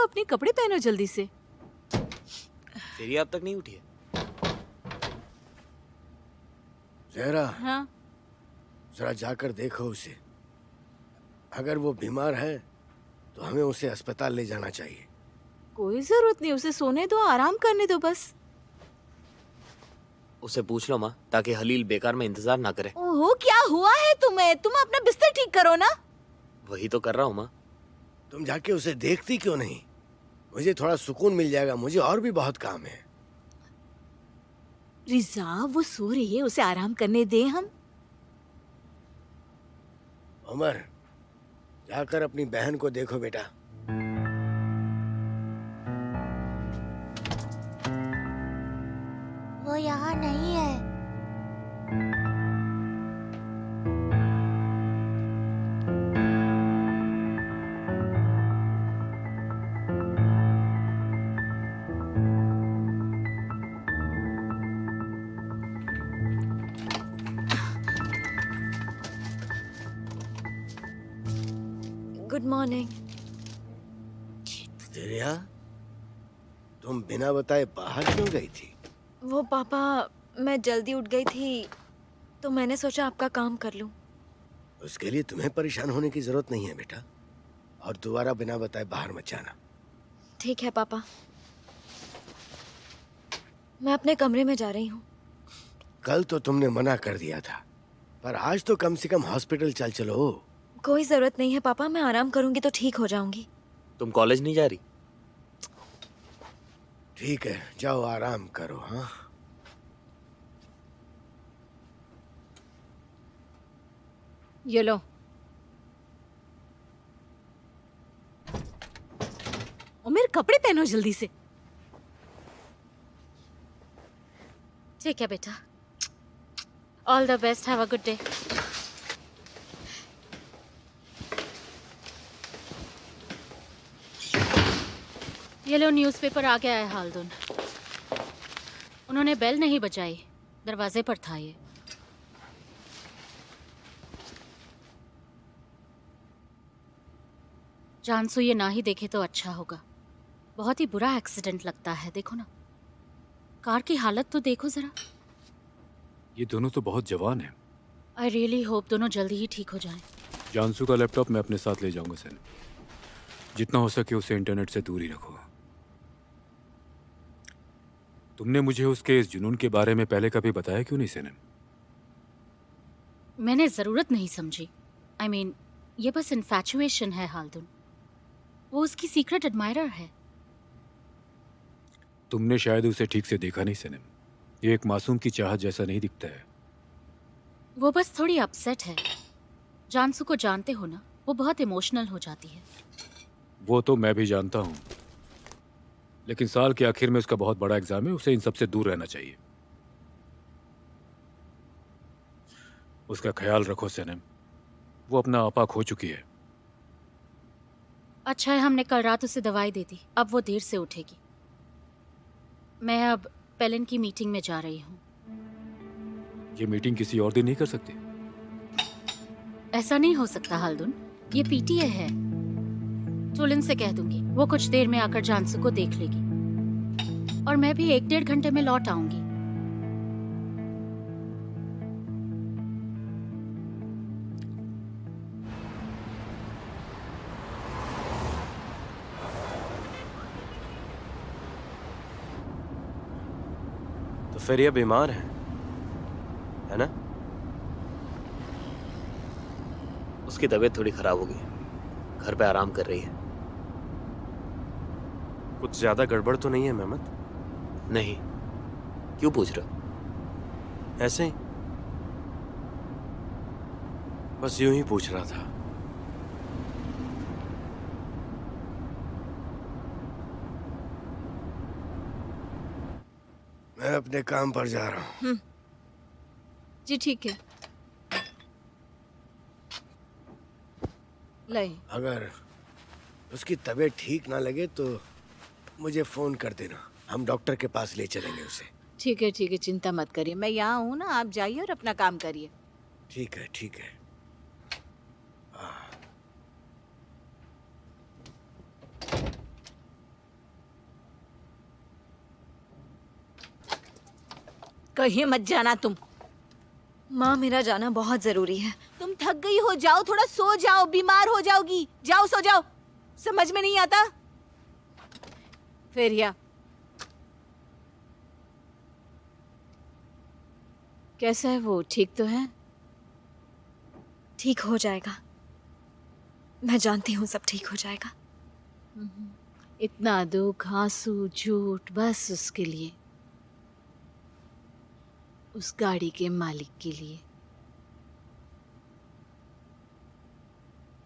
उठो, अपने कपड़े पहनो जल्दी से। तेरी अब तक नहीं उठी है? जहरा, हाँ, जरा जाकर देखो उसे। अगर वो बीमार है तो हमें उसे अस्पताल ले जाना चाहिए। कोई जरूरत नहीं, उसे सोने दो, आराम करने दो बस। उसे पूछ लो माँ, ताकि हलील बेकार में इंतजार ना करे। ओहो, क्या हुआ है तुम्हें? तुम अपना बिस्तर ठीक करो ना। वही तो कर रहा हूँ माँ। तुम जाके उसे देखती क्यों नहीं? मुझे थोड़ा सुकून मिल जाएगा, मुझे और भी बहुत काम है। रिजा, वो सो रही है, उसे आराम करने दे हम। उमर, जाकर अपनी बहन को देखो बेटा। वो यहाँ नहीं है। Good morning. दरिया, तुम बिना बताए बाहर क्यों गई थी? वो पापा, मैं जल्दी उठ गई थी तो मैंने सोचा आपका काम कर लूं। उसके लिए तुम्हें परेशान होने की जरूरत नहीं है बेटा। और दोबारा बिना बताए बाहर मत जाना। ठीक है पापा, मैं अपने कमरे में जा रही हूँ। कल तो तुमने मना कर दिया था, पर आज तो कम से कम हॉस्पिटल चल चलो। कोई जरूरत नहीं है पापा, मैं आराम करूंगी तो ठीक हो जाऊंगी। तुम कॉलेज नहीं जा रही? ठीक है, जाओ आराम करो। हाँ, ये लो। उमर, कपड़े पहनो जल्दी से। ठीक है बेटा, all the best, have a good day. ये लो, न्यूज़पेपर आ गया है हाल्दुन। उन्होंने बेल नहीं बजाई, दरवाजे पर था ये। जानसू ये ना ही देखे तो अच्छा होगा। बहुत ही बुरा एक्सीडेंट लगता है, देखो ना। कार की हालत तो देखो जरा। ये दोनों तो बहुत जवान हैं। आई रियली होप दोनों जल्दी ही ठीक हो जाएं। जानसू का लैपटॉप मैं अपने साथ ले जाऊंगा सैन। जितना हो सके उसे इंटरनेट से दूर ही रखो। तुमने मुझे उसके इस जुनून के बारे में पहले कभी बताया क्यों नहीं सैनम? मैंने जरूरत नहीं समझी। आई मीन, ये बस इन्फैचुएशन है हाल्दुन। वो उसकी सीक्रेट एडमायरर है। तुमने शायद उसे ठीक से देखा नहीं सैनम। ये एक मासूम की चाहत जैसा नहीं दिखता है। वो बस थोड़ी अपसेट है। जानसू को जानते हो ना, वो बहुत इमोशनल हो जाती है। वो तो मैं भी जानता हूँ, लेकिन साल के आखिर में उसका बहुत बड़ा एग्जाम है। उसे इन सबसे दूर रहना चाहिए। उसका ख्याल रखो सैनम, वो अपना आपा खो चुकी है। अच्छा है हमने कल रात उसे दवाई दे दी, अब वो देर से उठेगी। मैं अब पेलिन की मीटिंग में जा रही हूँ। ये मीटिंग किसी और दिन नहीं कर सकते? ऐसा नहीं हो सकता हाल्दुन, ये पीटीए है। चोलिन से कह दूंगी, वो कुछ देर में आकर जानसू को देख लेगी और मैं भी 1-1.5 घंटे में लौट आऊंगी। तो फिर ये बीमार है ना? उसकी तबीयत थोड़ी खराब हो गई, घर पे आराम कर रही है। कुछ ज्यादा गड़बड़ तो नहीं है मेहमत? नहीं, क्यों पूछ रहे हो? ऐसे ही, बस यूं ही पूछ रहा था। मैं अपने काम पर जा रहा हूँ। जी ठीक है। ले। अगर उसकी तबीयत ठीक ना लगे तो मुझे फोन कर देना, हम डॉक्टर के पास ले चलेंगे उसे। ठीक है, चिंता मत करिए, मैं यहाँ हूँ ना, आप जाइए और अपना काम करिए। ठीक है, ठीक है। कहीं मत जाना तुम। माँ, मेरा जाना बहुत जरूरी है। तुम थक गई हो, जाओ थोड़ा सो जाओ, बीमार हो जाओगी। जाओ सो जाओ। समझ में नहीं आता? फेरिया, कैसा है वो? ठीक तो है? ठीक हो जाएगा, मैं जानती हूँ सब ठीक हो जाएगा। इतना दुख, आंसू, झूठ, बस उसके लिए, उस गाड़ी के मालिक के लिए।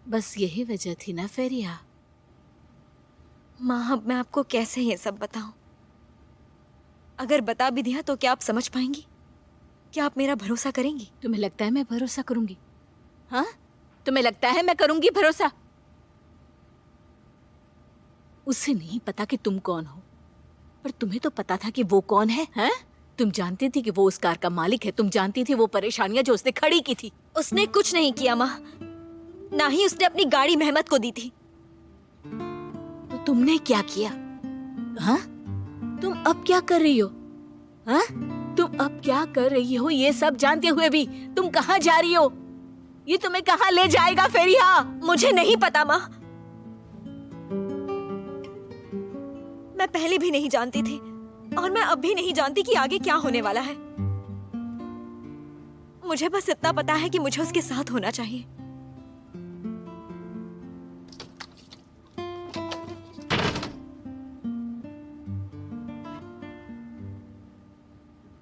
बस यही वजह थी ना फेरिया? माँ, अब मैं आपको कैसे ये सब बताऊं? अगर बता भी दिया तो क्या आप समझ पाएंगी? क्या आप मेरा भरोसा करेंगी? तुम्हें लगता है मैं भरोसा करूंगी? हाँ, तुम्हें लगता है मैं करूंगी भरोसा? उसे नहीं पता कि तुम कौन हो, पर तुम्हें तो पता था कि वो कौन है, हैं? तुम जानती थी कि वो उस कार का मालिक है। तुम जानती थी वो परेशानियां जो उसने खड़ी की थी। उसने कुछ नहीं किया माँ, ना ही उसने अपनी गाड़ी मेहमत को दी थी। तो तुमने क्या किया? हाँ, तुम अब क्या कर रही हो? हाँ, तुम अब क्या कर रही हो? ये सब जानते हुए भी तुम कहाँ जा रही हो? ये तुम्हें कहाँ ले जाएगा फेरिया? मुझे नहीं पता माँ, मैं पहले भी नहीं जानती थी और मैं अब भी नहीं जानती कि आगे क्या होने वाला है। मुझे बस इतना पता है कि मुझे उसके साथ होना चाहिए।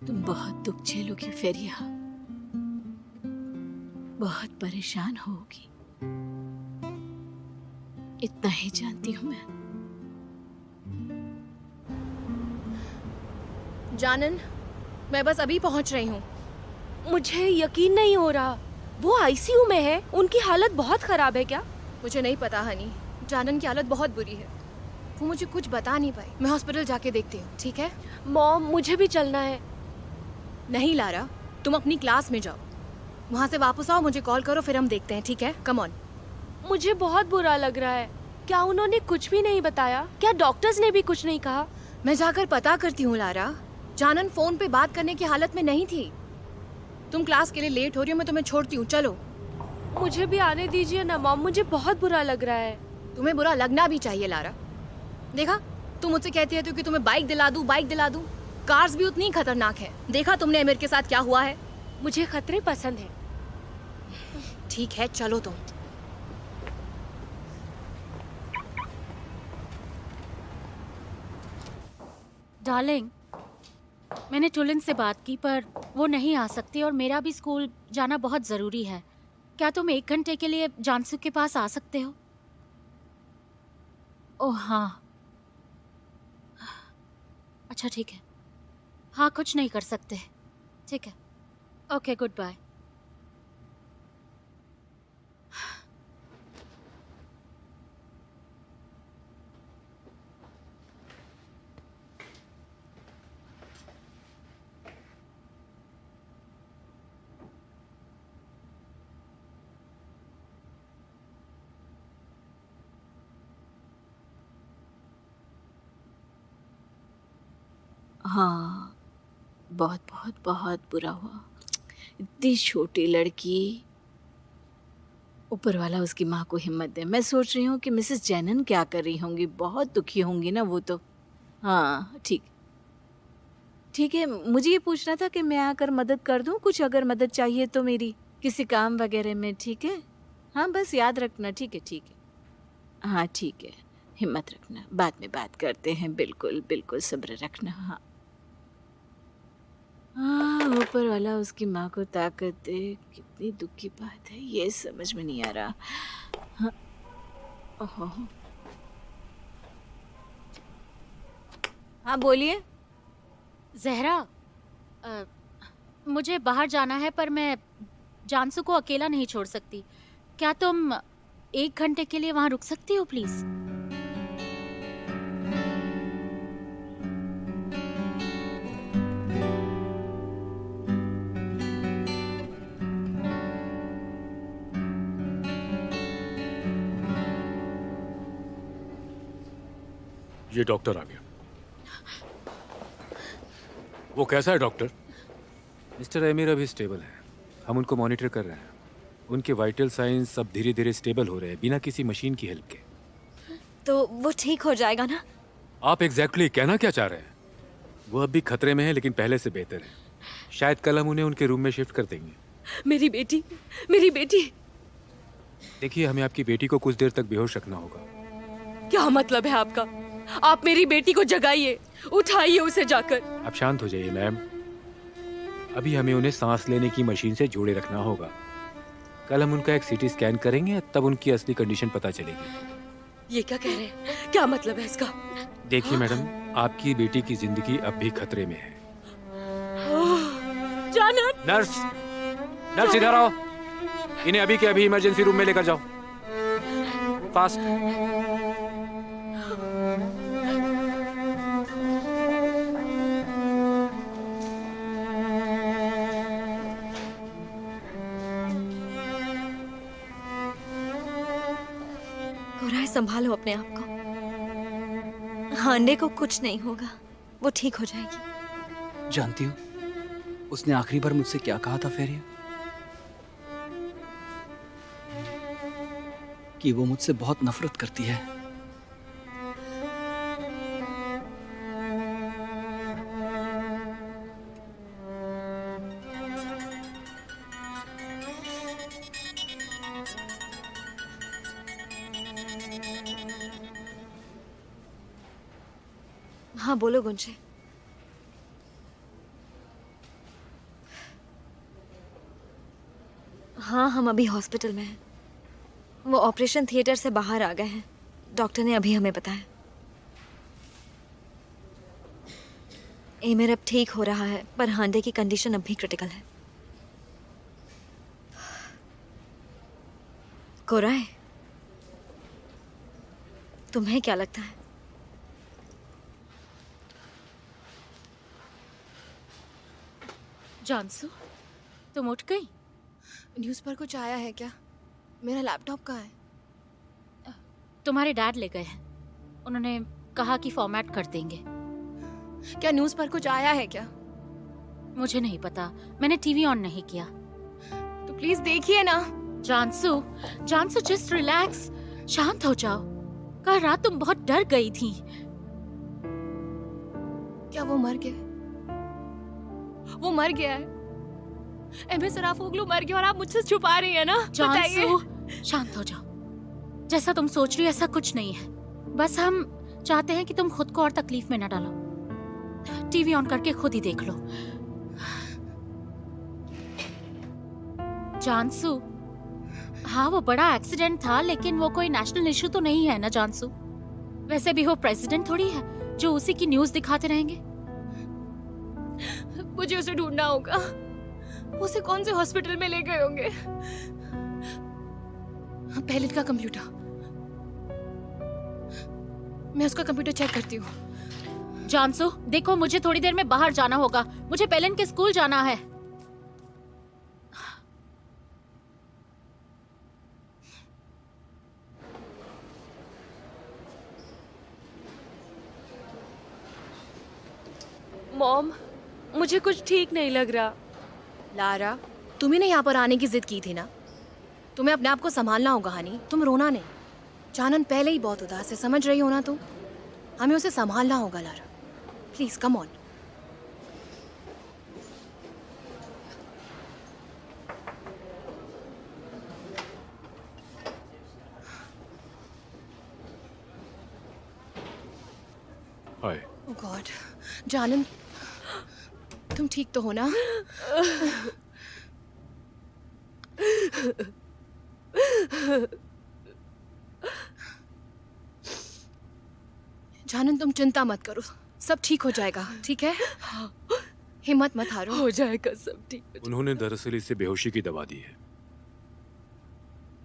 तुम बहुत दुख झेलोगी फेरिया, बहुत परेशान होगी, इतना ही जानती हूँ मैं। जानन, मैं बस अभी पहुंच रही हूँ। मुझे यकीन नहीं हो रहा, वो आईसीयू में है। उनकी हालत बहुत खराब है क्या? मुझे नहीं पता हनी, जानन की हालत बहुत बुरी है। वो मुझे कुछ बता नहीं पाई। मैं हॉस्पिटल जाके देखती हूँ, ठीक है? मॉम, मुझे भी चलना है। नहीं लारा, तुम अपनी क्लास में जाओ, वहाँ से वापस आओ, मुझे कॉल करो, फिर हम देखते हैं, ठीक है? Come on. मुझे बहुत बुरा लग रहा है। क्या उन्होंने कुछ भी नहीं बताया? क्या डॉक्टर्स ने भी कुछ नहीं कहा? मैं जाकर पता करती हूँ लारा। जानन फोन पे बात करने की हालत में नहीं थी। तुम क्लास के लिए लेट हो रही हो, मैं तुम्हें छोड़ती हूँ, चलो। मुझे भी आने दीजिए ना मॉम, मुझे बहुत बुरा लग रहा है। तुम्हें बुरा लगना भी चाहिए लारा। देखा, तुम मुझसे कहती रहती हो कि तुम्हें बाइक दिला दूँ, बाइक दिला दूँ। कार्स भी उतनी ही खतरनाक है। देखा तुमने अमीर के साथ क्या हुआ है? मुझे खतरे पसंद है। ठीक है, चलो तुम। डार्लिंग, मैंने टुलिन से बात की पर वो नहीं आ सकती और मेरा भी स्कूल जाना बहुत ज़रूरी है। क्या तुम 1 घंटे के लिए जानसू के पास आ सकते हो? ओह हाँ, अच्छा ठीक है। हाँ, कुछ नहीं कर सकते। ठीक है, ओके, गुड बाय। हाँ, बहुत बहुत बहुत बुरा हुआ। इतनी छोटी लड़की, ऊपर वाला उसकी माँ को हिम्मत दे। मैं सोच रही हूँ कि मिसेस जैनन क्या कर रही होंगी, बहुत दुखी होंगी ना वो तो। हाँ ठीक, ठीक है। मुझे ये पूछना था कि मैं आकर मदद कर दूँ कुछ, अगर मदद चाहिए तो मेरी किसी काम वगैरह में, ठीक है? हाँ, बस याद रखना, ठीक है? ठीक है, हाँ ठीक है, हिम्मत रखना, बाद में बात करते हैं। बिल्कुल बिल्कुल सब्र रखना। हाँ हाँ, ऊपर वाला उसकी माँ को ताकत दे। कितनी दुख की बात है, ये समझ में नहीं आ रहा। हाँ, ओहो, हाँ बोलिए। जहरा, मुझे बाहर जाना है पर मैं जानसू को अकेला नहीं छोड़ सकती। क्या तुम 1 घंटे के लिए वहाँ रुक सकती हो प्लीज? ये डॉक्टर आ गया। वो कैसा है डॉक्टर? मिस्टर एमिर अभी स्टेबल हैं। हम उनको मॉनिटर कर रहे हैं। उनके वाइटल साइंस सब धीरे धीरे स्टेबल हो रहे हैं बिना किसी मशीन की हेल्प के। तो वो ठीक हो जाएगा ना? आप एग्जैक्टली कहना क्या चाह रहे हैं? वो अब भी खतरे में है लेकिन पहले से बेहतर है। शायद कल हम उन्हें उनके रूम में शिफ्ट कर देंगे। मेरी बेटी, मेरी बेटी। देखिए, हमें आपकी बेटी को कुछ देर तक बेहोश रखना होगा। क्या मतलब है आपका? आप मेरी बेटी को जगाइए, उठाइए उसे जाकर। आप शांत हो जाइए मैम। अभी हमें उन्हें सांस लेने की मशीन से जोड़े रखना होगा। कल हम उनका एक सीटी स्कैन करेंगे, तब उनकी असली कंडीशन पता चलेगी। ये क्या कह रहे हैं? क्या मतलब है इसका? देखिए मैडम, आपकी बेटी की जिंदगी अब भी खतरे में है। जानन! नर्स, नर्स इधर आओ। इन्हें अभी के अभी इमरजेंसी रूम में लेकर जाओ, फास्ट। कोराय, संभालो अपने आप को। हांडे को कुछ नहीं होगा, वो ठीक हो जाएगी। जानती हूँ उसने आखिरी बार मुझसे क्या कहा था फेरिया? कि वो मुझसे बहुत नफरत करती है। हाँ बोलो गुंजे। हाँ, हम अभी हॉस्पिटल में हैं। वो ऑपरेशन थिएटर से बाहर आ गए हैं, डॉक्टर ने अभी हमें बताया। एमिर अब ठीक हो रहा है, पर हांडे की कंडीशन अब भी क्रिटिकल है। कोराय, तुम्हें क्या लगता है? जानसू, तुम उठ गई? न्यूज़ पर कुछ आया है क्या? मेरा लैपटॉप कहाँ है? तुम्हारे डैड ले गए हैं। उन्होंने कहा कि फॉर्मेट कर देंगे। क्या न्यूज़ पर कुछ आया है क्या? मुझे नहीं पता, मैंने टीवी ऑन नहीं किया। तो प्लीज देखिए ना। जानसू, जानसू जस्ट रिलैक्स, शांत हो जाओ। कल रात तुम बहुत डर गई थी। क्या वो मर गया? वो मर गया है? एमए सराफोगलू मर गया और आप मुझसे छुपा रही हैं ना? जानसू, शांत हो जाओ। जैसा तुम सोच रही हो ऐसा कुछ नहीं है। बस हम चाहते हैं कि तुम खुद को और तकलीफ में न डालो। टीवी ऑन करके खुद ही देख लो। जानसू, हाँ वो बड़ा एक्सीडेंट था, लेकिन वो कोई नेशनल इशू तो नहीं है ना जानसू। वैसे भी वो प्रेसिडेंट थोड़ी है जो उसी की न्यूज़ दिखाते रहेंगे। मुझे उसे ढूंढना होगा। उसे कौन से हॉस्पिटल में ले गए होंगे? पहले का कंप्यूटर, मैं उसका कंप्यूटर चेक करती हूँ। जानसू देखो, मुझे थोड़ी देर में बाहर जाना होगा। मुझे पेलन के स्कूल जाना है। मॉम, मुझे कुछ ठीक नहीं लग रहा। लारा, तुम्ही ने यहाँ पर आने की जिद की थी ना? तुम्हें अपने आप को संभालना होगा हनी, तुम रोना नहीं। जानन पहले ही बहुत उदास है, समझ रही हो ना तुम? हमें उसे संभालना होगा Lara, please come on. Hi. Oh God, जानन तुम ठीक तो हो ना? जानन तुम चिंता मत करो, सब ठीक हो जाएगा, ठीक है? हिम्मत मत हारो। हो जाएगा सब ठीक। उन्होंने दरअसल इसे बेहोशी की दवा दी है।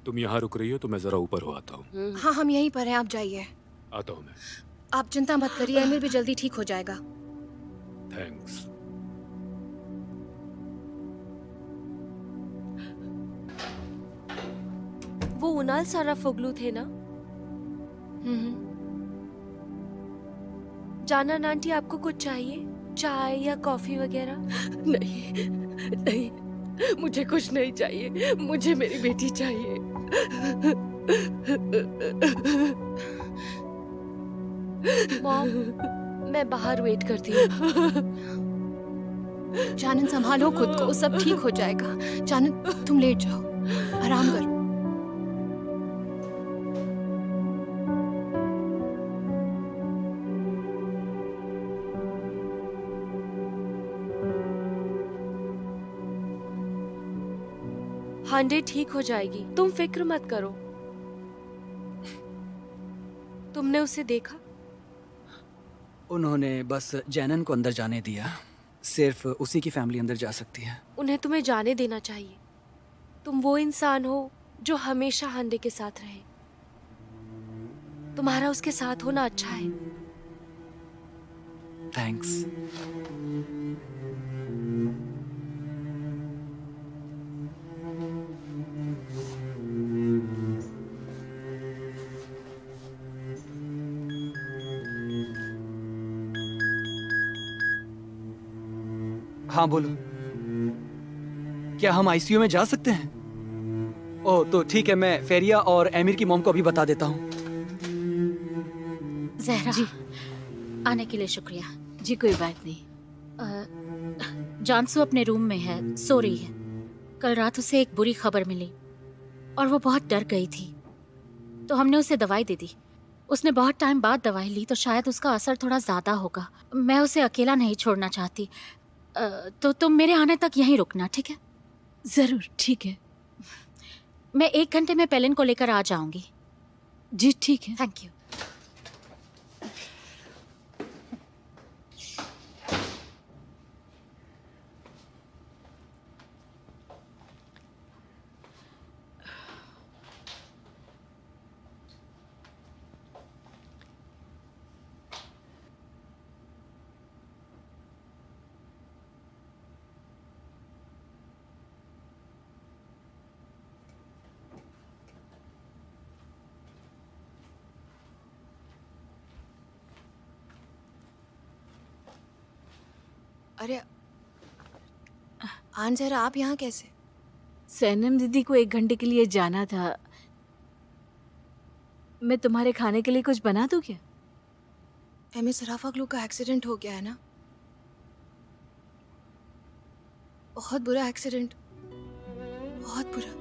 तुम यहाँ रुक रही हो तो मैं जरा ऊपर हो आता हूँ। हाँ हम यहीं पर हैं, आप जाइए। आता हूँ मैं। आप चिंता मत करिए, एमिर भी जल्दी ठीक हो जाएगा। थैंक्स। वो उनाल सराफोगलू थे ना? जानन आंटी, आपको कुछ चाहिए? चाय या कॉफी वगैरह? नहीं नहीं, मुझे कुछ नहीं चाहिए, मुझे मेरी बेटी चाहिए। मॉम, मैं बाहर वेट करती हूँ। जानन संभालो खुद को, सब ठीक हो जाएगा। जानन तुम लेट जाओ, आराम करो। हांडे ठीक हो जाएगी, तुम फिक्र मत करो। तुमने उसे देखा? उन्होंने बस जैनन को अंदर जाने दिया। सिर्फ उसी की फैमिली अंदर जा सकती है। उन्हें तुम्हें जाने देना चाहिए। तुम वो इंसान हो जो हमेशा हांडे के साथ रहे। तुम्हारा उसके साथ होना अच्छा है। थैंक्स। हाँ बोलो, क्या हम आईसीयू में जा सकते हैं? ओह तो ठीक है, मैं फेरिया और एमिर की मॉम को अभी बता देता हूँ। जहरा जी, आने के लिए शुक्रिया। जी कोई बात नहीं। जानसू अपने रूम में है, सो रही है। कल रात उसे एक बुरी खबर मिली और वो बहुत डर गई थी, तो हमने उसे दवाई दे दी। उसने बहुत टाइम बाद दवाई ली, तो शायद उसका असर थोड़ा ज्यादा होगा। मैं उसे अकेला नहीं छोड़ना चाहती, तो तुम मेरे आने तक यहीं रुकना, ठीक है? जरूर, ठीक है। मैं 1 घंटे में पेलिन को लेकर आ जाऊंगी। जी ठीक है। Thank you. अरे आन जरा, आप यहाँ कैसे? सैनम दीदी को 1 घंटे के लिए जाना था। मैं तुम्हारे खाने के लिए कुछ बना दूँ क्या? MS सराफागलू का एक्सीडेंट हो गया है ना? बहुत बुरा एक्सीडेंट, बहुत बुरा।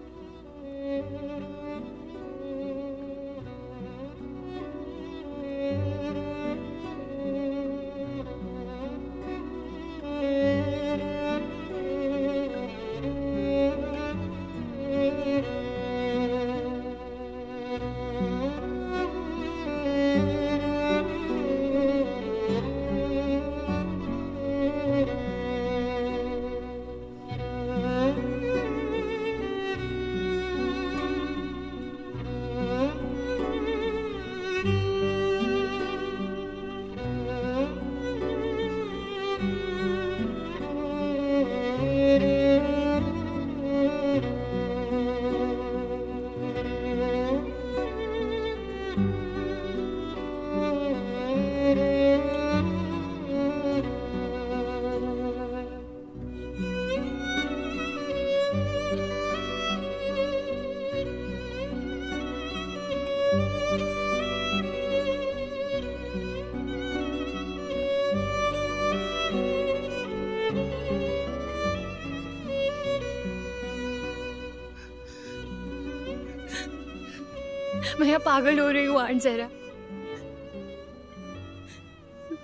मैं यहाँ पागल हो रही हूँ आंट जहरा।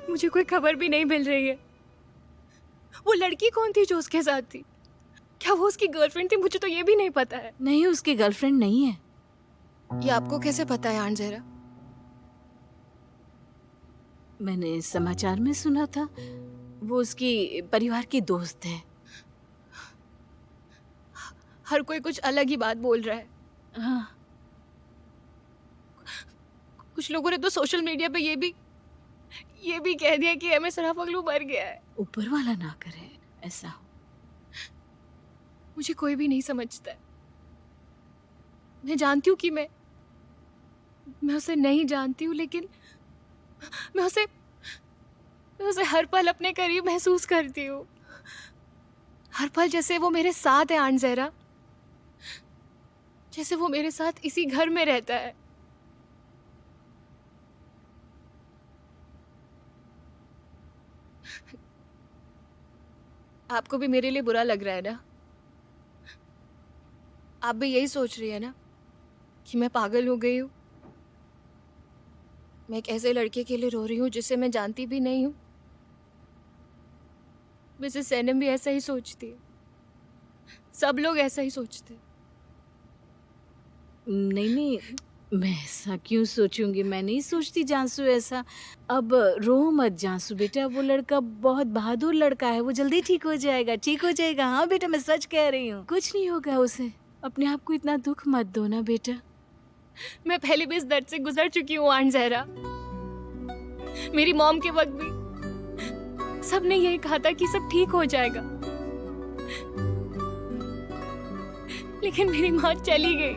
मुझे कोई खबर भी नहीं मिल रही है। वो लड़की कौन थी जो उसके साथ थी? क्या वो उसकी गर्लफ्रेंड थी? मुझे तो ये भी नहीं पता है। नहीं, उसकी गर्लफ्रेंड नहीं है। ये आपको कैसे पता है आंट जहरा? मैंने समाचार में सुना था। वो उसकी परिवार की दोस्त है। हर कोई कुछ अलग ही बात बोल रहा है। हाँ। कुछ लोगों ने तो सोशल मीडिया पे ये भी कह दिया कि MS सराफागलू मर गया है। ऊपर वाला ना करे ऐसा हो। मुझे कोई भी नहीं समझता है। मैं जानती हूँ कि मैं उसे नहीं जानती हूँ, लेकिन मैं मैं उसे हर पल अपने करीब महसूस करती हूँ, हर पल जैसे वो मेरे साथ है आंट ज़हरा, जैसे वो मेरे साथ इसी घर में रहता है। आपको भी मेरे लिए बुरा लग रहा है ना? आप भी यही सोच रही है ना कि मैं पागल हो गई हूँ? मैं एक ऐसे लड़के के लिए रो रही हूँ जिसे मैं जानती भी नहीं हूँ। मिसेस सैनम भी ऐसा ही सोचती है, सब लोग ऐसा ही सोचते हैं। नहीं नहीं, मैं ऐसा क्यों सोचूंगी? मैं नहीं सोचती जानसू ऐसा। अब रो मत जानसू बेटा, वो लड़का बहुत बहादुर लड़का है, वो जल्दी ठीक हो जाएगा, ठीक हो जाएगा। हाँ बेटा, मैं सच कह रही हूँ, कुछ नहीं होगा उसे। अपने आप को इतना दुख मत दो ना बेटा। मैं पहले भी इस दर्द से गुजर चुकी हूँ आंट ज़हरा। मेरी मॉम के वक्त भी सबने यही कहा था कि सब ठीक हो जाएगा, लेकिन मेरी माँ चली गई।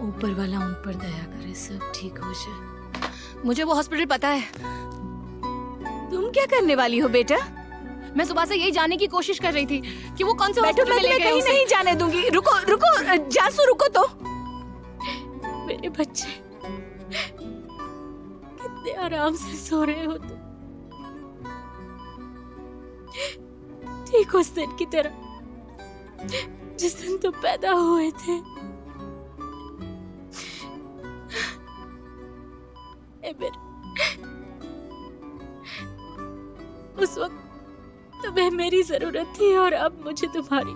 ऊपर वाला उन पर दया करे, सब ठीक हो जाए। मुझे वो हॉस्पिटल पता है। तुम क्या करने वाली हो बेटा? मैं सुबह से यही जानने की कोशिश कर रही थी कि वो कौन से बैठो, हॉस्पिटल में ले मैं गए कहीं उसे। नहीं जाने दूंगी। रुको रुको जानसू, रुको तो। मेरे बच्चे कितने आराम से सो रहे हो तुम, ठीक उस दिन की तरह जिस दिन तुम पैदा हुए थे। एमिर, उस वक्त तुम्हें मेरी जरूरत थी और अब मुझे तुम्हारी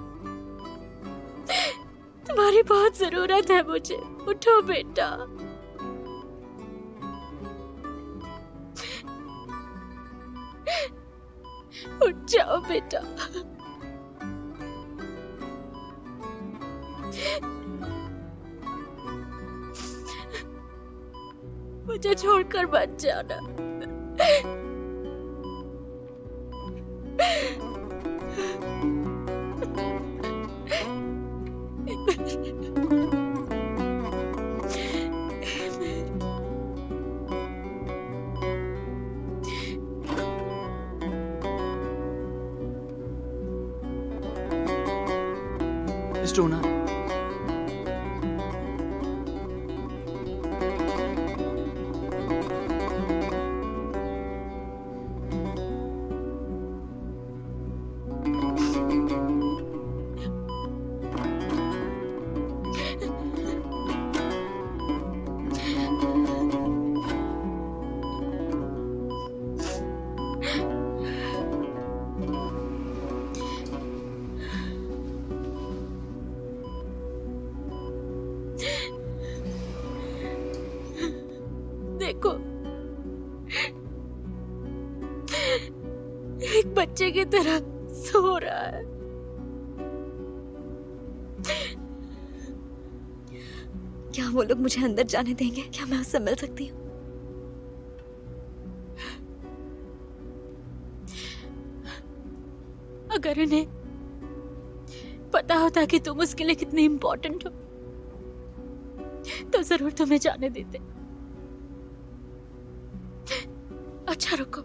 बहुत जरूरत है। मुझे उठो बेटा, उठ जाओ बेटा। मुझे छोड़कर मत जाना। स्टोना, देखो, एक बच्चे की तरह सो रहा है। क्या वो लोग मुझे अंदर जाने देंगे? क्या मैं उससे मिल सकती हूँ? अगर इन्हें पता होता कि तुम उसके लिए कितनी इम्पोर्टेंट हो तो जरूर तुम्हें जाने देते। अच्छा रुको,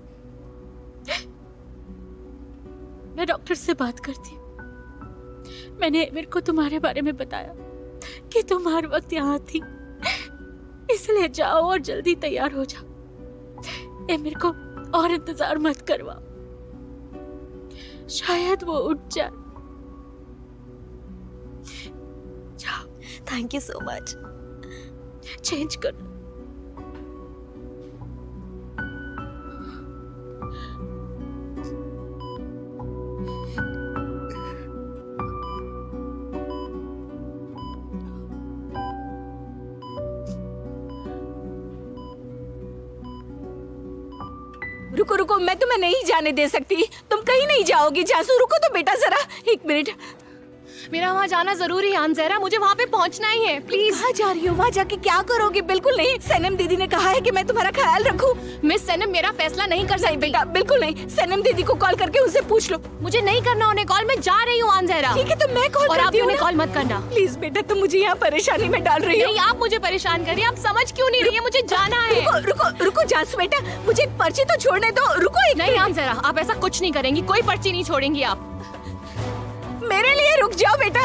मैं डॉक्टर से बात करती हूँ। मैंने एमिर को तुम्हारे बारे में बताया कि तुम हर वक्त यहाँ थी, इसलिए जाओ और जल्दी तैयार हो जाओ। एमिर को और इंतजार मत करवाओ, शायद वो उठ जाए। जाओ। Thank you so much. Change कर। रुको रुको, मैं तुम्हें नहीं जाने दे सकती। तुम कहीं नहीं जाओगी जानसू, रुको तो बेटा जरा एक मिनट। मेरा वहाँ जाना जरूरी है अंजेरा, मुझे वहाँ पे पहुँचना ही है, प्लीज। कहाँ जा रही हो? वहाँ जाके क्या करोगे? बिल्कुल नहीं। सनम दीदी ने कहा है कि मैं तुम्हारा ख्याल रखूं। मिस सनम मेरा फैसला नहीं कर सकती। बेटा बिल्कुल नहीं। सनम दीदी को कॉल करके उनसे पूछ लो। मुझे नहीं करना उन्हें कॉल, मैं जा रही हूँ अंजेरा। ठीक है तो मैं कॉल और आप करती हूँ उन्हें ना। कॉल मत करना प्लीज बेटा, तुम मुझे यहाँ परेशानी में डाल रही हो। नहीं, आप मुझे परेशान कर रही हैं, आप समझ क्यों नहीं रही है, मुझे जाना है। रुको रुको रुको जानसू बेटा, मुझे एक पर्ची तो छोड़ने दो। रुको एक नहीं अंजेरा, आप ऐसा कुछ नहीं करेंगी, कोई पर्ची नहीं छोड़ेंगी आप। मेरे लिए रुक जाओ बेटा।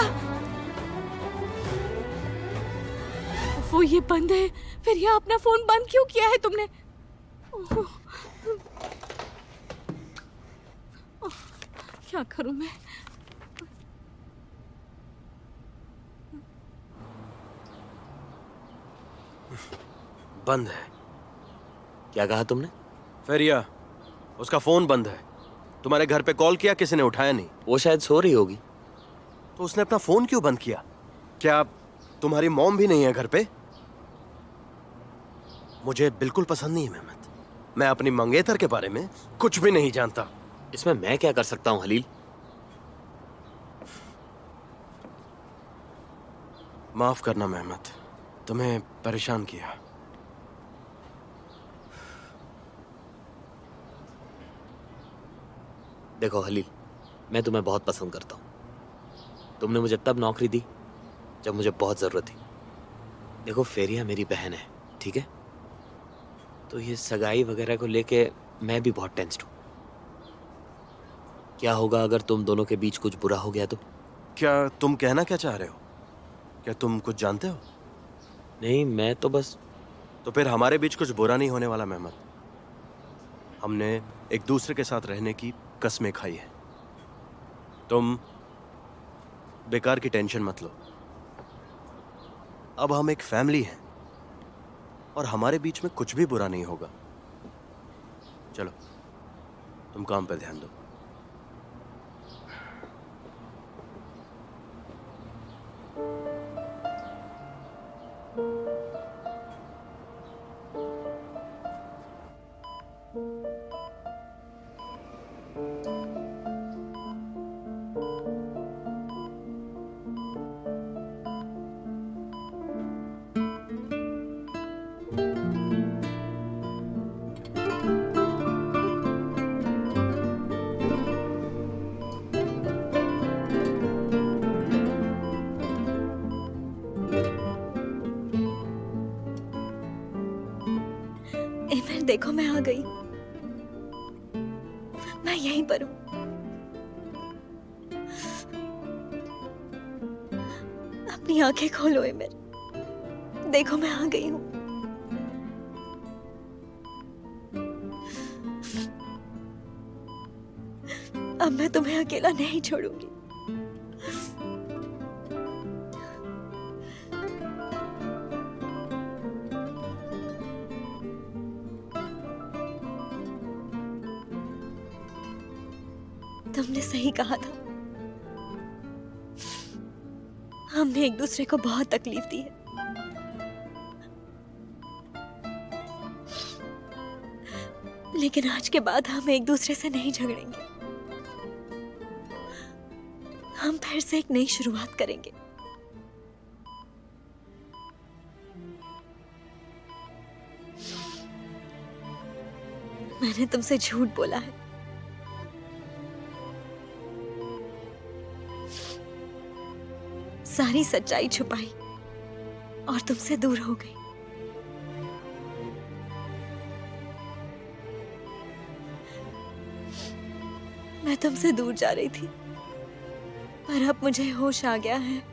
वो ये बंद है, फिर ये अपना फोन बंद क्यों किया है तुमने? ओह, क्या करूं मैं? बंद है। क्या कहा तुमने? फेरिया, उसका फोन बंद है। तुम्हारे घर पे कॉल किया, किसी ने उठाया नहीं। वो शायद सो रही होगी। तो उसने अपना फोन क्यों बंद किया? क्या तुम्हारी मॉम भी नहीं है घर पे? मुझे बिल्कुल पसंद नहीं है मेहमत। मैं अपनी मंगेतर के बारे में कुछ भी नहीं जानता। इसमें मैं क्या कर सकता हूँ हलील? माफ करना मेहमत, तुम्हें परेशान किया। देखो हलील, मैं तुम्हें बहुत पसंद करता हूँ। तुमने मुझे तब नौकरी दी जब मुझे बहुत ज़रूरत थी। देखो फेरिया मेरी बहन है, ठीक है? तो ये सगाई वगैरह को लेके मैं भी बहुत टेंस्ड हूँ। क्या होगा अगर तुम दोनों के बीच कुछ बुरा हो गया तो? क्या तुम कहना क्या चाह रहे हो? क्या तुम कुछ जानते हो? नहीं, मैं तो बस। तो फिर हमारे बीच कुछ बुरा नहीं होने वाला मेहमत। हमने एक दूसरे के साथ रहने की कस्में खाई है। तुम बेकार की टेंशन मत लो। अब हम एक फैमिली हैं और हमारे बीच में कुछ भी बुरा नहीं होगा। चलो तुम काम पे ध्यान दो। एमर देखो, मैं आ गई। मैं यहीं पर हूँ। अपनी आंखें खोलो एमर, देखो मैं आ गई हूँ। अब मैं तुम्हें अकेला नहीं छोड़ूंगी। तुमने सही कहा था, हमने एक दूसरे को बहुत तकलीफ दी है। लेकिन आज के बाद हम एक दूसरे से नहीं झगड़ेंगे। हम फिर से एक नई शुरुआत करेंगे। मैंने तुमसे झूठ बोला है, सारी सच्चाई छुपाई और तुमसे दूर हो गई। मैं तुमसे दूर जा रही थी, पर अब मुझे होश आ गया है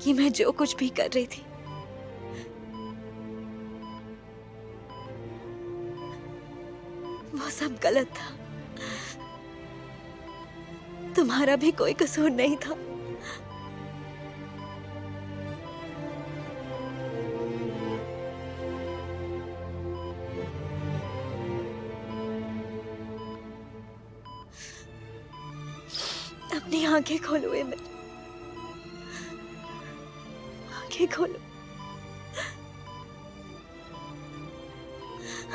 कि मैं जो कुछ भी कर रही थी वो सब गलत था। तुम्हारा भी कोई कसूर नहीं था। अपनी आंखें खोलो एमर, आंखें खोलो।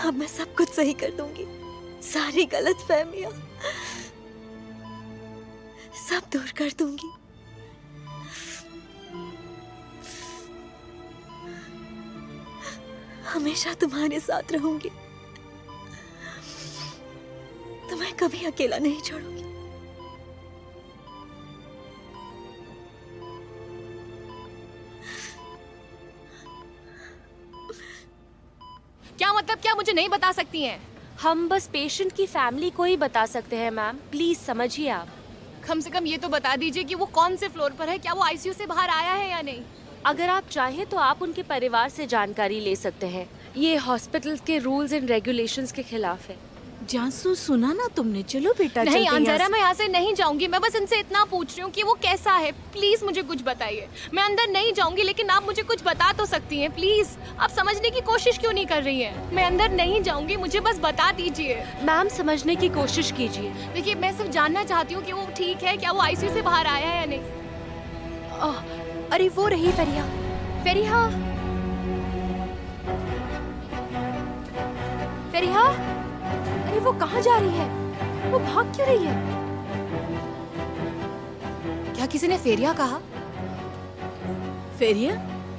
अब मैं सब कुछ सही कर दूंगी। सारी गलत फहमियां सब दूर कर दूंगी। हमेशा तुम्हारे साथ रहूंगी। तुम्हें कभी अकेला नहीं छोड़ूंगी। क्या मतलब, क्या मुझे नहीं बता सकती हैं? हम बस पेशेंट की फैमिली को ही बता सकते हैं मैम, प्लीज समझिए आप। कम से कम ये तो बता दीजिए कि वो कौन से फ्लोर पर है, क्या वो आईसीयू से बाहर आया है या नहीं। अगर आप चाहें तो आप उनके परिवार से जानकारी ले सकते हैं। ये हॉस्पिटल के रूल्स एंड रेगुलेशंस के खिलाफ है। जानसू, सुना ना तुमने? चलो बेटा नहीं चलते हैं अंजरा, यहाँ मैं यहाँ से नहीं जाऊंगी। मैं बस इनसे इतना पूछ रही हूँ कि वो कैसा है। प्लीज मुझे कुछ बताइए। मैं अंदर नहीं जाऊंगी, लेकिन आप मुझे कुछ बता तो सकती हैं। प्लीज, आप समझने की कोशिश क्यों नहीं कर रही हैं? मैं अंदर नहीं जाऊंगी, मुझे बस बता दीजिए। मैम समझने की कोशिश कीजिए। देखिए, मैं सिर्फ जानना चाहती हूँ कि वो ठीक है, क्या वो आईसीयू से बाहर आया है या नहीं। अरे वो रही फेरिया। फेरिया, फेरिया, अरे वो कहाँ जा रही है? वो भाग क्यों रही है? क्या किसी ने फेरिया कहा? फेरिया?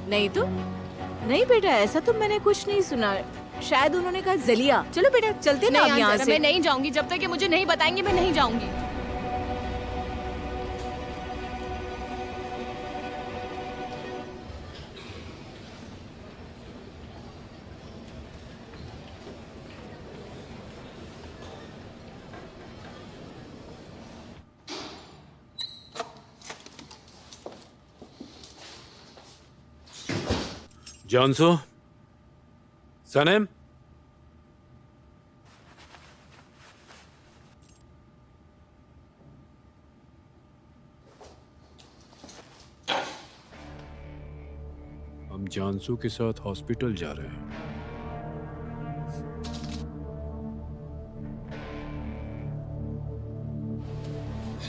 नहीं तो नहीं बेटा, ऐसा तो मैंने कुछ नहीं सुना। शायद उन्होंने कहा जलिया। चलो बेटा चलते ना नहीं अब यहाँ अंजरा, से। मैं नहीं जाऊंगी। जब तक ये मुझे नहीं बताएंगे मैं नहीं जाऊंगी। जानसो, सनम, हम जानसू के साथ हॉस्पिटल जा रहे हैं।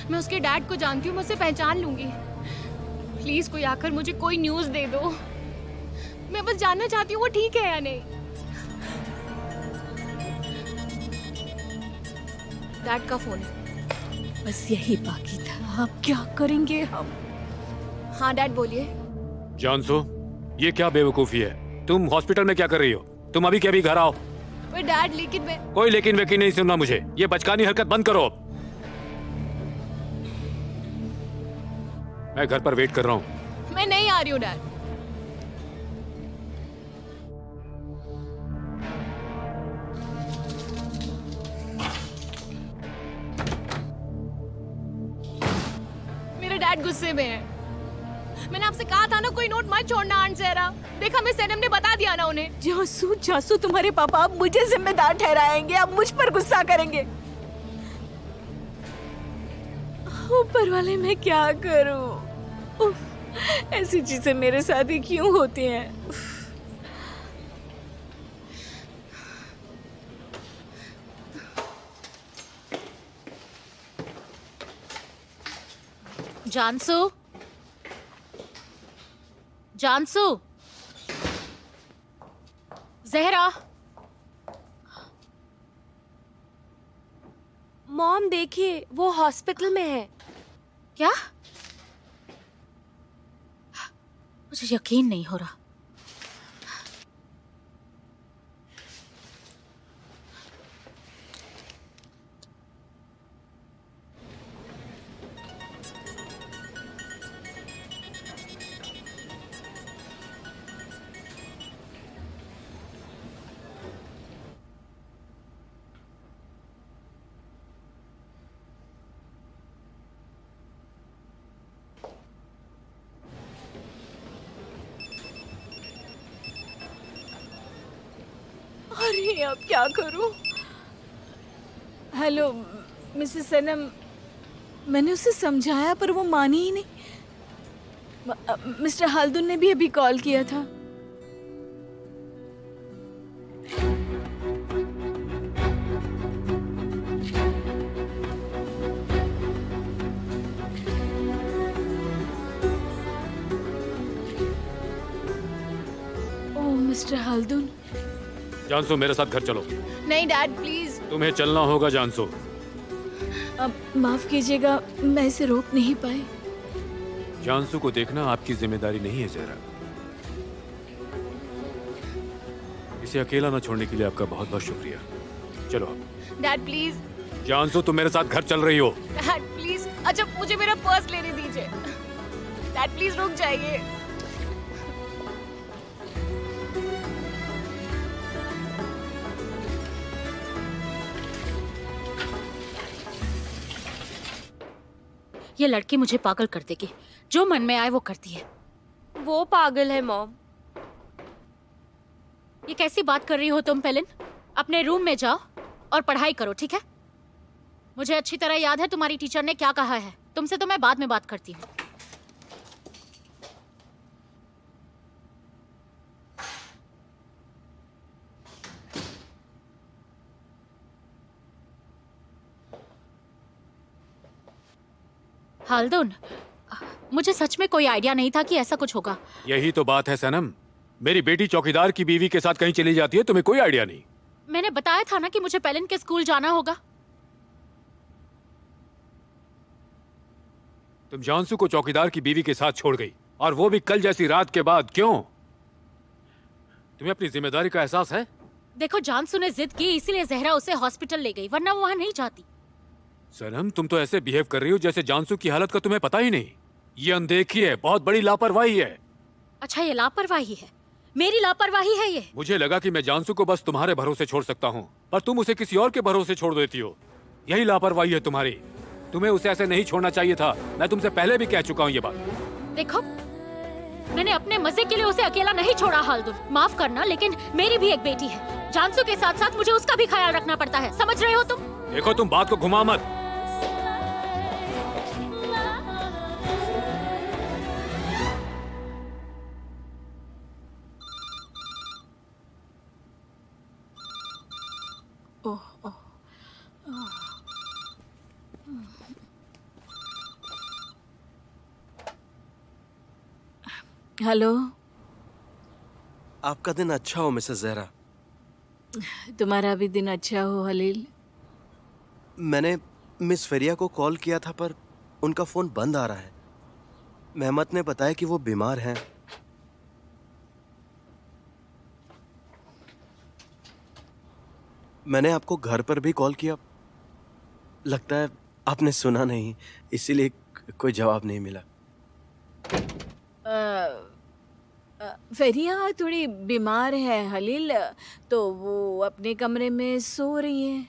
मैं उसके डैड को जानती हूँ, मैं उसे पहचान लूंगी। प्लीज कोई आकर मुझे कोई न्यूज़ दे दो। मैं बस जानना चाहती हूँ वो ठीक है या नहीं। डैड का फोन है। बस यही बाकी था। अब क्या करेंगे हम? हाँ डैड बोलिए। जानसो, ये क्या बेवकूफी है? तुम हॉस्पिटल में क्या कर रही हो? तुम अभी के अभी घर आओ। पर डैड, लेकिन मैं... कोई लेकिन वेकिन नहीं सुनना मुझे। ये बचकानी हरकत बंद करो। मैं घर पर वेट कर रहा हूँ। मैं नहीं आ रही हूँ डैड। मेरा डैड गुस्से में है। मैंने आपसे कहा था ना कोई नोट मत छोड़ना आंट ज़हरा। देखा मिस सनम ने बता दिया ना उन्हें। जासू जासू, तुम्हारे पापा अब मुझे जिम्मेदार ठहराएंगे, अब मुझ पर गुस्सा करेंगे। ऊपर वाले मैं क्या करूं? उफ, ऐसी चीजें मेरे साथ ही क्यों होती हैं? जानसू, जानसू, जहरा। मॉम देखिए, वो हॉस्पिटल में है। क्या? मुझे यकीन नहीं हो रहा। अरे अब क्या करूं? हेलो मिसेस सनम, मैंने उसे समझाया पर वो मानी ही नहीं। मिस्टर हाल्दुन ने भी अभी कॉल किया था। ओह मिस्टर हाल्दुन। जानसो, मेरे साथ घर चलो। नहीं डैड प्लीज। तुम्हें चलना होगा जानसो। अब माफ कीजिएगा, मैं इसे रोक नहीं पाई। जानसू को देखना आपकी जिम्मेदारी नहीं है जहरा। इसे अकेला न छोड़ने के लिए आपका बहुत बहुत शुक्रिया। चलो आप। डैड प्लीज, जानसू तुम मेरे साथ घर चल रही हो। डैड प्लीज, अच्छा मुझे मेरा पर्स लेने दीजिए। डैड प्लीज रुक जाइए। ये लड़की मुझे पागल कर देगी, जो मन में आए वो करती है। वो पागल है मॉम। ये कैसी बात कर रही हो तुम पेलिन? अपने रूम में जाओ और पढ़ाई करो, ठीक है? मुझे अच्छी तरह याद है तुम्हारी टीचर ने क्या कहा है। तुमसे तो मैं बाद में बात करती हूँ। हाल्दुन, मुझे सच में कोई आइडिया नहीं था कि ऐसा कुछ होगा। यही तो बात है सनम, मेरी बेटी चौकीदार की बीवी के साथ कहीं चली जाती है, तुम्हें कोई आइडिया नहीं। मैंने बताया था ना कि मुझे पेलिन के स्कूल जाना होगा। तुम जानसू को चौकीदार की बीवी के साथ छोड़ गई, और वो भी कल जैसी रात के बाद। क्यों? तुम्हें अपनी जिम्मेदारी का एहसास है? देखो, जानसू ने जिद की, इसीलिए जहरा उसे हॉस्पिटल ले गई, वरना वो वहां नहीं जाती। सनम, तुम तो ऐसे बिहेव कर रही हो जैसे जानसू की हालत का तुम्हें पता ही नहीं। ये अनदेखी है, बहुत बड़ी लापरवाही है। अच्छा, ये लापरवाही है? मेरी लापरवाही है ये? मुझे लगा कि मैं जानसू को बस तुम्हारे भरोसे छोड़ सकता हूँ, पर तुम उसे किसी और के भरोसे छोड़ देती हो। यही लापरवाही है तुम्हारी। तुम्हें उसे ऐसे नहीं छोड़ना चाहिए था। मैं तुमसे पहले भी कह चुका हूँ ये बात। देखो, मैंने अपने मजे के लिए उसे अकेला नहीं छोड़ा हाल्दुन। माफ करना, लेकिन मेरी भी एक बेटी है। जानसू के साथ साथ मुझे उसका भी ख्याल रखना पड़ता है, समझ रहे हो तुम? देखो, तुम बात को घुमा मत। हेलो। आपका दिन अच्छा हो मिसेस जहरा। तुम्हारा भी दिन अच्छा हो हलील। मैंने मिस फेरिया को कॉल किया था, पर उनका फोन बंद आ रहा है। मेहमत ने बताया कि वो बीमार हैं। मैंने आपको घर पर भी कॉल किया, लगता है आपने सुना नहीं, इसीलिए कोई जवाब नहीं मिला। फेरिया थोड़ी बीमार है हलील, तो वो अपने कमरे में सो रही है।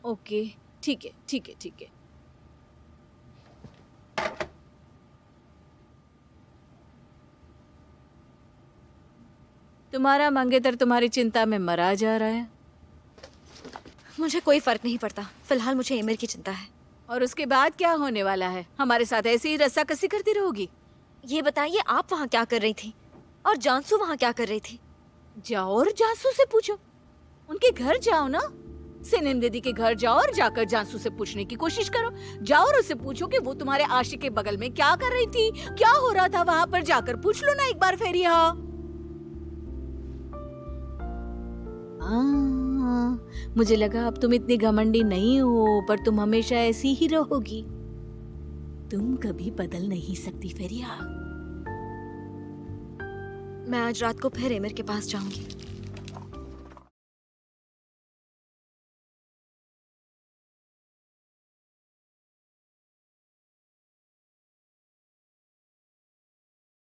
ओके, ठीक है ठीक है ठीक है। तुम्हारा मंगेतर तुम्हारी चिंता में मरा जा रहा है। मुझे कोई फर्क नहीं पड़ता, फिलहाल मुझे एमिर की चिंता है। और उसके बाद क्या होने वाला है? हमारे साथ ऐसे ही रस्साकसी करती रहोगी? ये बताइए, आप वहाँ क्या कर रही थी और जानसू वहाँ क्या कर रही थी? जाओ और जानसू से पूछो। उनके घर जाओ ना, सिनिन दीदी के घर जाओ और जाकर जानसू से पूछने की कोशिश करो। जाओ और उससे पूछो कि वो तुम्हारे आशिक के बगल में क्या कर रही थी, क्या हो रहा था वहाँ पर। जाकर पूछ लो ना एक बार फेरिया। मुझे लगा अब तुम इतनी घमंडी नहीं हो, पर तुम हमेशा ऐसी ही रहोगी। तुम कभी बदल नहीं सकती फेरिया। मैं आज रात को फिर एमिर के पास जाऊंगी।